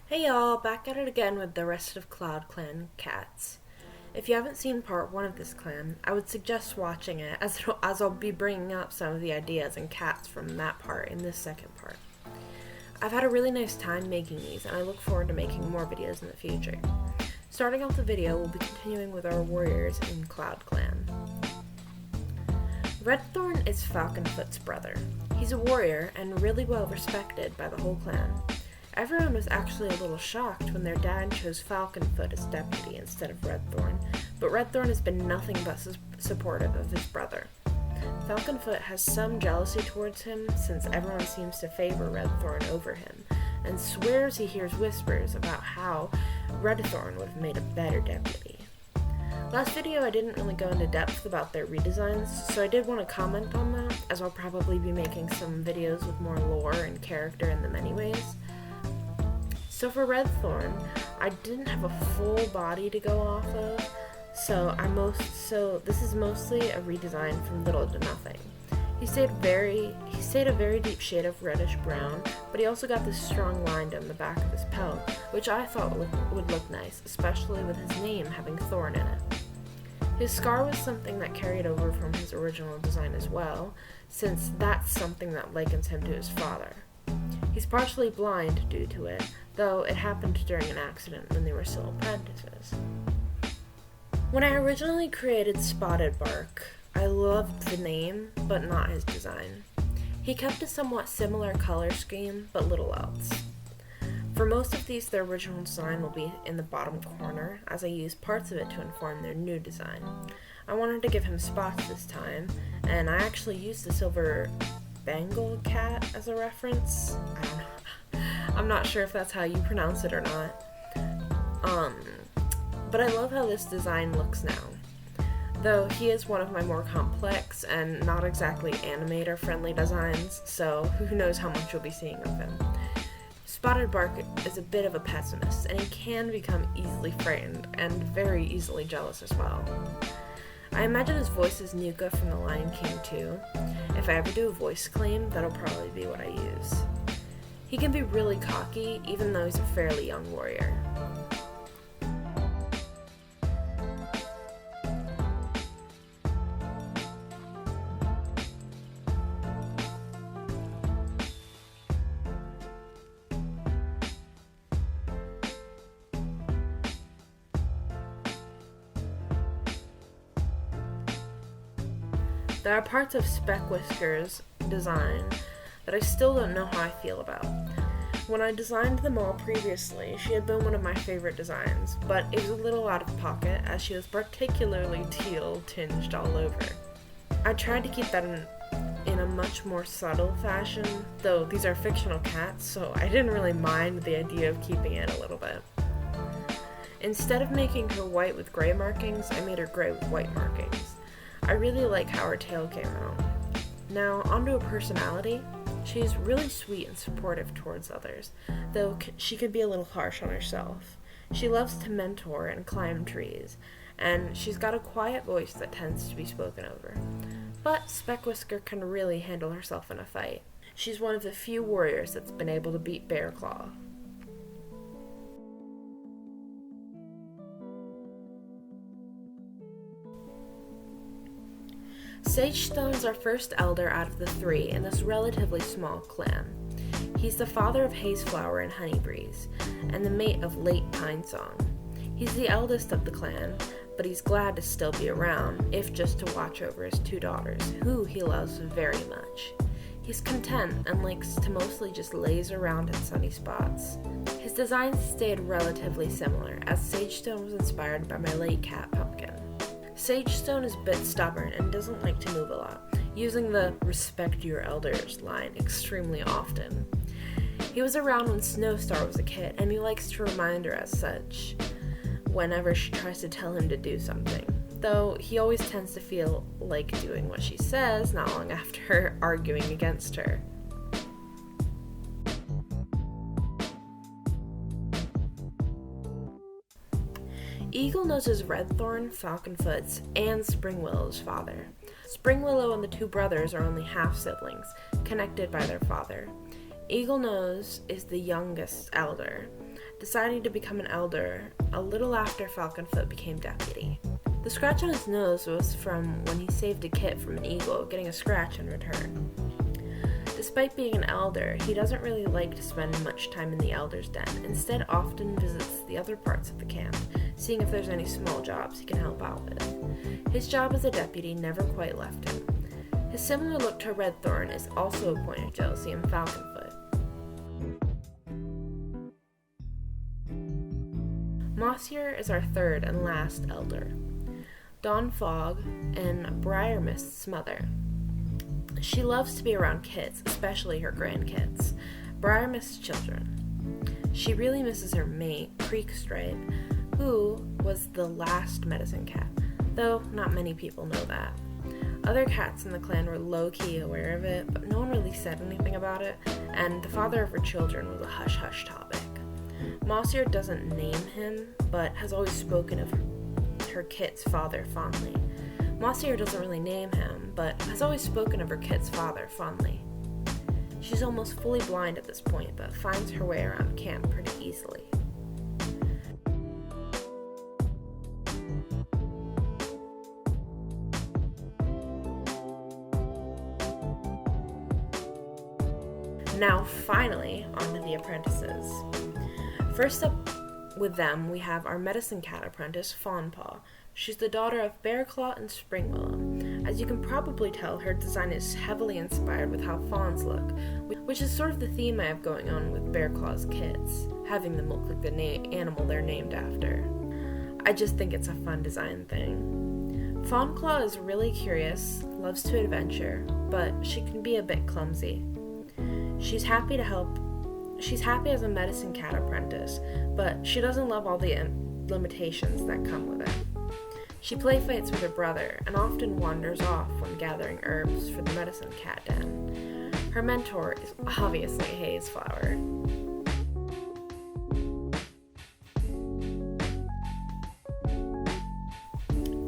Hey y'all, back at it again with the rest of Cloudclan cats. If you haven't seen part 1 of this clan, I would suggest watching it as I'll be bringing up some of the ideas and cats from that part in this second part. I've had a really nice time making these and I look forward to making more videos in the future. Starting off the video, we'll be continuing with our warriors in Cloudclan. Redthorn is Falconfoot's brother. He's a warrior and really well respected by the whole clan. Everyone was actually a little shocked when their dad chose Falconfoot as deputy instead of Redthorn, but Redthorn has been nothing but supportive of his brother. Falconfoot has some jealousy towards him since everyone seems to favor Redthorn over him, and swears he hears whispers about how Redthorn would have made a better deputy. Last video I didn't really go into depth about their redesigns, so I did want to comment on that, as I'll probably be making some videos with more lore and character in them anyways. So for Redthorn, I didn't have a full body to go off of, so this is mostly a redesign from little to nothing. He stayed a very deep shade of reddish brown, but he also got this strong line down the back of his pelt, which I thought would look nice, especially with his name having Thorn in it. His scar was something that carried over from his original design as well, since that's something that likens him to his father. He's partially blind due to it, though it happened during an accident when they were still apprentices. When I originally created Spotted Bark, I loved the name, but not his design. He kept a somewhat similar color scheme, but little else. For most of these, their original design will be in the bottom corner, as I used parts of it to inform their new design. I wanted to give him spots this time, and I actually used the silver Bengal cat as a reference. I don't know. I'm not sure if that's how you pronounce it or not. But I love how this design looks now. Though he is one of my more complex and not exactly animator friendly designs, so who knows how much you'll be seeing of him. Spotted Bark is a bit of a pessimist, and he can become easily frightened and very easily jealous as well. I imagine his voice is Nuka from The Lion King too. If I ever do a voice claim, that'll probably be what I use. He can be really cocky, even though he's a fairly young warrior. There are parts of Speckwhisker's design that I still don't know how I feel about. When I designed them all previously, she had been one of my favorite designs, but it was a little out of pocket as she was particularly teal tinged all over. I tried to keep that in a much more subtle fashion, though these are fictional cats, so I didn't really mind the idea of keeping it a little bit. Instead of making her white with gray markings, I made her gray with white markings. I really like how her tail came out. Now, onto her personality. She's really sweet and supportive towards others, though she can be a little harsh on herself. She loves to mentor and climb trees, and she's got a quiet voice that tends to be spoken over. But Speckwhisker can really handle herself in a fight. She's one of the few warriors that's been able to beat Bearclaw. Sagestone's our first elder out of the 3 in this relatively small clan. He's the father of Hazeflower and Honeybreeze, and the mate of Late Pinesong. He's the eldest of the clan, but he's glad to still be around, if just to watch over his 2 daughters, who he loves very much. He's content and likes to mostly just laze around in sunny spots. His designs stayed relatively similar, as Sagestone was inspired by my late cat Pumpkin. Sagestone is a bit stubborn and doesn't like to move a lot, using the respect your elders line extremely often. He was around when Snowstar was a kid, and he likes to remind her as such whenever she tries to tell him to do something, though he always tends to feel like doing what she says not long after her arguing against her. Eaglenose is Redthorn, Falconfoot's, and Springwillow's father. Springwillow and the 2 brothers are only half-siblings, connected by their father. Eaglenose is the youngest elder, deciding to become an elder a little after Falconfoot became deputy. The scratch on his nose was from when he saved a kit from an eagle, getting a scratch in return. Despite being an elder, he doesn't really like to spend much time in the elder's den, instead often visits the other parts of the camp, seeing if there's any small jobs he can help out with. His job as a deputy never quite left him. His similar look to Redthorn is also a point of jealousy in Falconfoot. Mossier is our third and last elder, Dawn Fogg and Briarmist's mother. She loves to be around kids, especially her grandkids, Briarmist's children. She really misses her mate, Creekstripe, who was the last medicine cat, though not many people know that. Other cats in the clan were low-key aware of it, but no one really said anything about it, and the father of her children was a hush-hush topic. Mossier doesn't name him, but has always spoken of her kit's father fondly. Mossier doesn't really name him, but has always spoken of her kit's father fondly. She's almost fully blind at this point, but finds her way around camp pretty easily. Now, finally, onto the apprentices. First up with them, we have our medicine cat apprentice, Fawnpaw. She's the daughter of Bearclaw and Springwillow. As you can probably tell, her design is heavily inspired with how fawns look, which is sort of the theme I have going on with Bearclaw's kids, having them look like the animal they're named after. I just think it's a fun design thing. Fawnclaw is really curious, loves to adventure, but she can be a bit clumsy. She's happy as a medicine cat apprentice, but she doesn't love all the limitations that come with it. She play fights with her brother and often wanders off when gathering herbs for the medicine cat den. Her mentor is obviously Hazeflower.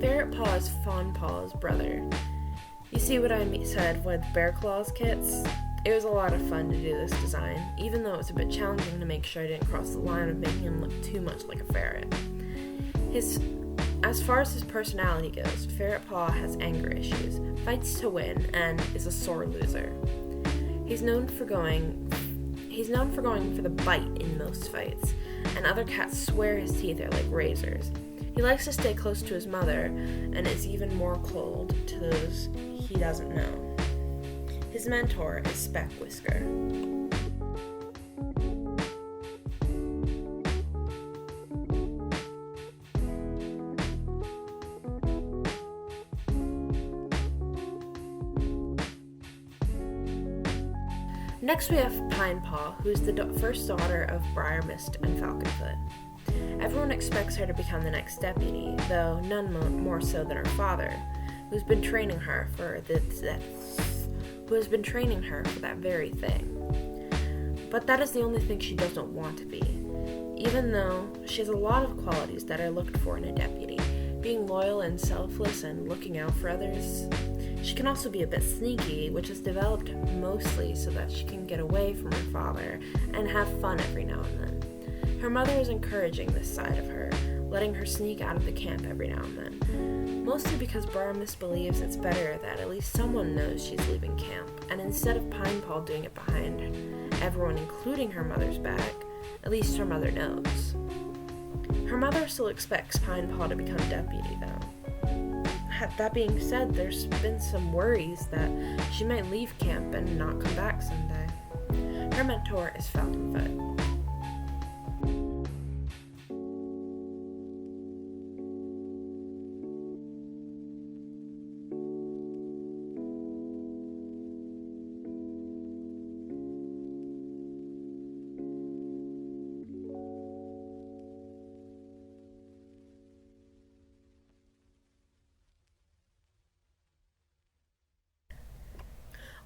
Ferretpaw is Fawnpaw's brother. You see what I said with Bearclaw's kits? It was a lot of fun to do this design, even though it was a bit challenging to make sure I didn't cross the line of making him look too much like a ferret. As far as his personality goes, Ferretpaw has anger issues, fights to win, and is a sore loser. He's known for going for the bite in most fights, and other cats swear his teeth are like razors. He likes to stay close to his mother, and is even more cold to those he doesn't know. His mentor is Speck Whisker. Next we have Pinepaw, who's the first daughter of Briarmist and Falconfoot. Everyone expects her to become the next deputy, though none more so than her father, who's been training her for that very thing. But that is the only thing she doesn't want to be, even though she has a lot of qualities that are looked for in a deputy, being loyal and selfless and looking out for others. She can also be a bit sneaky, which is developed mostly so that she can get away from her father and have fun every now and then. Her mother is encouraging this side of her, letting her sneak out of the camp every now and then, mostly because Briarmist believes it's better that at least someone knows she's leaving camp, and instead of Pinepaw doing it behind everyone, including her mother's back, at least her mother knows. Her mother still expects Pinepaw to become deputy, though. That being said, there's been some worries that she might leave camp and not come back someday. Her mentor is Falconfoot.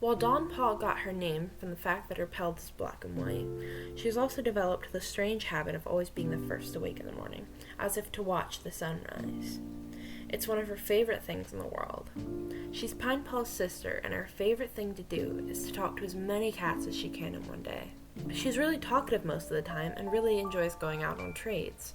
While Dawnpaw got her name from the fact that her pelt is black and white, she has also developed the strange habit of always being the first awake in the morning, as if to watch the sunrise. It's one of her favorite things in the world. She's Pinepaw's sister, and her favorite thing to do is to talk to as many cats as she can in one day. She's really talkative most of the time and really enjoys going out on trades.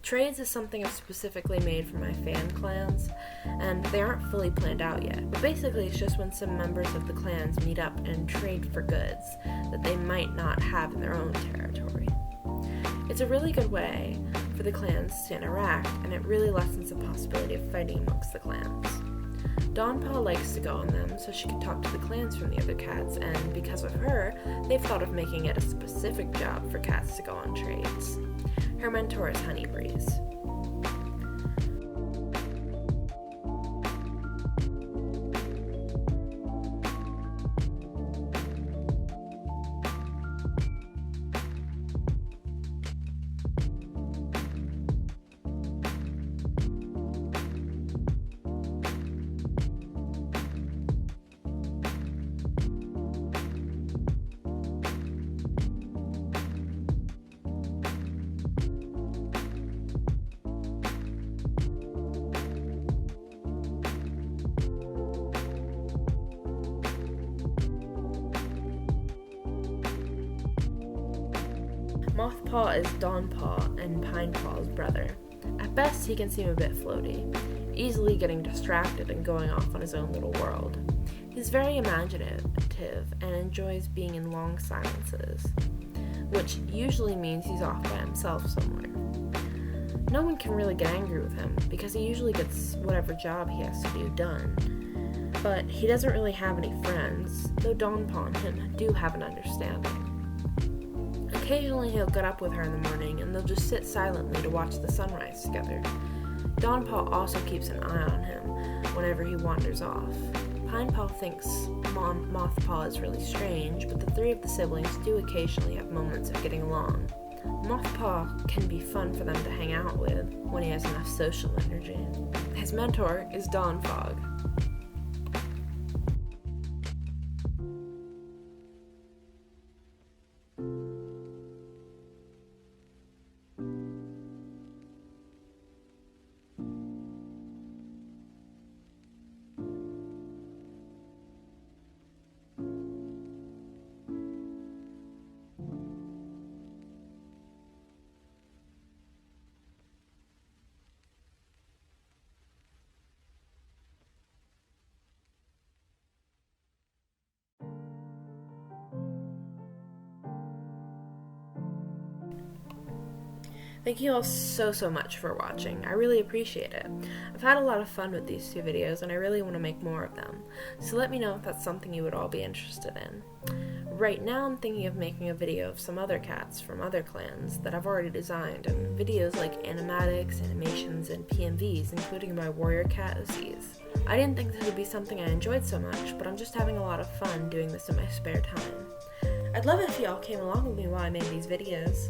Trades is something I've specifically made for my fan clans, and they aren't fully planned out yet. But basically, it's just when some members of the clans meet up and trade for goods that they might not have in their own territory. It's a really good way for the clans to interact, and it really lessens the possibility of fighting amongst the clans. Dawnpaw likes to go on them so she can talk to the clans from the other cats, and because of her, they've thought of making it a specific job for cats to go on trades. Her mentor is Honeybreeze. Mothpaw is Dawnpaw and Pinepaw's brother. At best, he can seem a bit floaty, easily getting distracted and going off on his own little world. He's very imaginative and enjoys being in long silences, which usually means he's off by himself somewhere. No one can really get angry with him because he usually gets whatever job he has to do done, but he doesn't really have any friends, though Dawnpaw and him do have an understanding. Occasionally he'll get up with her in the morning and they'll just sit silently to watch the sunrise together. Dawnpaw also keeps an eye on him whenever he wanders off. Pinepaw thinks Mothpaw is really strange, but the three of the siblings do occasionally have moments of getting along. Mothpaw can be fun for them to hang out with when he has enough social energy. His mentor is Dawnfog. Thank you all so much for watching. I really appreciate it. I've had a lot of fun with these two videos and I really want to make more of them. So let me know if that's something you would all be interested in. Right now I'm thinking of making a video of some other cats from other clans that I've already designed, and videos like animatics, animations, and PMVs, including my warrior cat Aziz. I didn't think this would be something I enjoyed so much, but I'm just having a lot of fun doing this in my spare time. I'd love it if y'all came along with me while I made these videos.